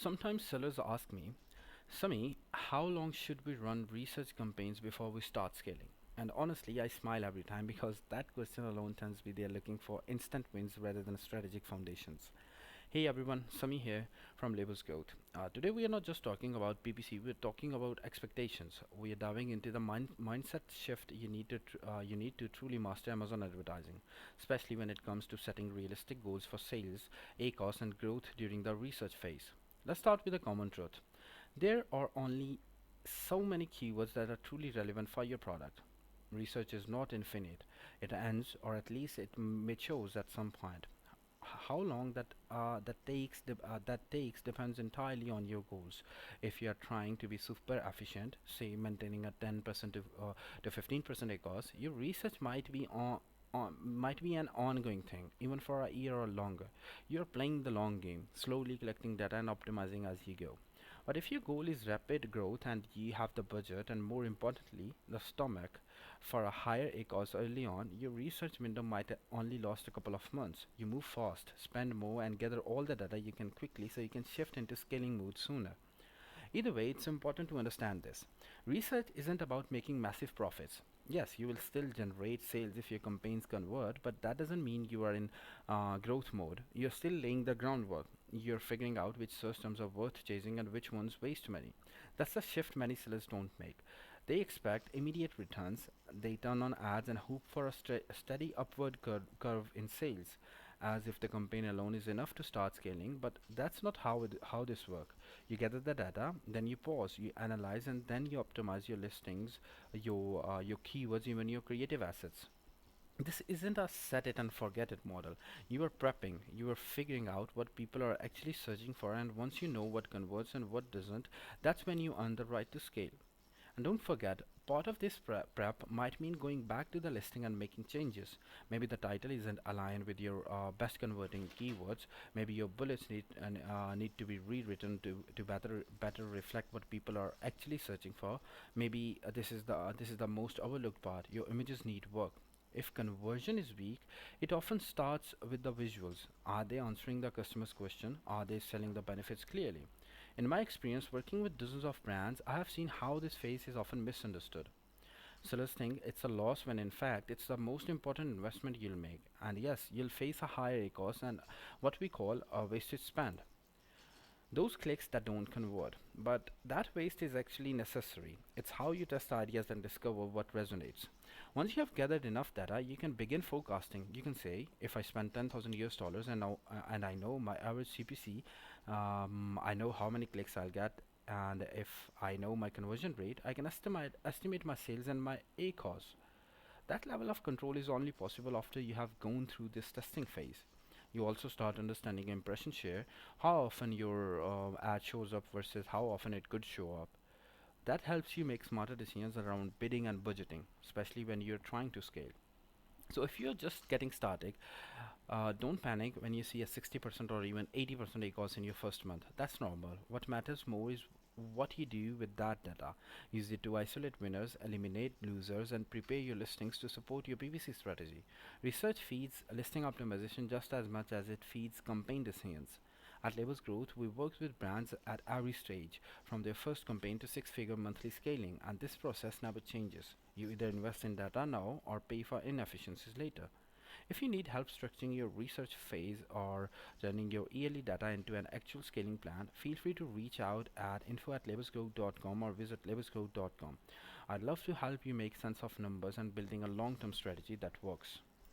Sometimes sellers ask me, Sami, how long should we run research campaigns before we start scaling? And honestly, I smile every time because that question alone tells me they're looking for instant wins rather than strategic foundations. Hey everyone, Sami here from Labels Growth. Today we are not just talking about PPC, we're talking about expectations. We are diving into the mindset shift you need to truly master Amazon advertising, especially when it comes to setting realistic goals for sales, ACOS, and growth during the research phase. Let's start with a common truth. There are only so many keywords that are truly relevant for your product. Research is not infinite. It ends, or at least it matures at some point. How long that takes depends entirely on your goals. If you are trying to be super efficient, say maintaining a 10% to 15% ACOS, your research might be an ongoing thing, even for a year or longer. You're playing the long game, slowly collecting data and optimizing as you go. But if your goal is rapid growth and you have the budget and more importantly, the stomach for a higher ACOS early on, your research window might only last a couple of months. You move fast, spend more, and gather all the data you can quickly so you can shift into scaling mode sooner. Either way, it's important to understand this. Research isn't about making massive profits. Yes, you will still generate sales if your campaigns convert, but that doesn't mean you are in growth mode. You're still laying the groundwork. You're figuring out which search terms are worth chasing and which ones waste money. That's the shift many sellers don't make. They expect immediate returns. They turn on ads and hope for a steady upward curve in sales, as if the campaign alone is enough to start scaling. But that's not how this works. You gather the data, then you pause, you analyze, and then you optimize your listings, your keywords, even your creative assets. This isn't a set it and forget it model. You are prepping, you are figuring out what people are actually searching for, and once you know what converts and what doesn't, that's when you earn the right to scale. And don't forget, part of this prep might mean going back to the listing and making changes. Maybe the title isn't aligned with your best converting keywords. Maybe your bullets need to be rewritten to better reflect what people are actually searching for. Maybe this is the most overlooked part. Your images need work. If conversion is weak, it often starts with the visuals. Are they answering the customer's question? Are they selling the benefits clearly? In my experience working with dozens of brands, I have seen how this phase is often misunderstood. Sellers think it's a loss when in fact it's the most important investment you'll make. And yes, you'll face a higher cost and what we call a wasted spend. Those clicks that don't convert. But that waste is actually necessary. It's how you test ideas and discover what resonates. Once you have gathered enough data, you can begin forecasting. You can say, if I spend 10,000 US dollars and I know my average CPC, I know how many clicks I'll get, and if I know my conversion rate, I can estimate my sales and my ACOS. That level of control is only possible after you have gone through this testing phase. You also start understanding impression share, how often your ad shows up versus how often it could show up. That helps you make smarter decisions around bidding and budgeting, especially when you're trying to scale. So if you're just getting started, don't panic when you see a 60% or even 80% ACOS in your first month. That's normal. What matters more is what you do with that data. Use it to isolate winners, eliminate losers, and prepare your listings to support your PPC strategy. Research feeds listing optimization just as much as it feeds campaign decisions. At Labels Growth, we work with brands at every stage, from their first campaign to six-figure monthly scaling, and this process never changes. You either invest in data now or pay for inefficiencies later. If you need help structuring your research phase or turning your yearly data into an actual scaling plan, feel free to reach out at info@labelsgrowth.com or visit labelsgrowth.com. I'd love to help you make sense of numbers and building a long-term strategy that works.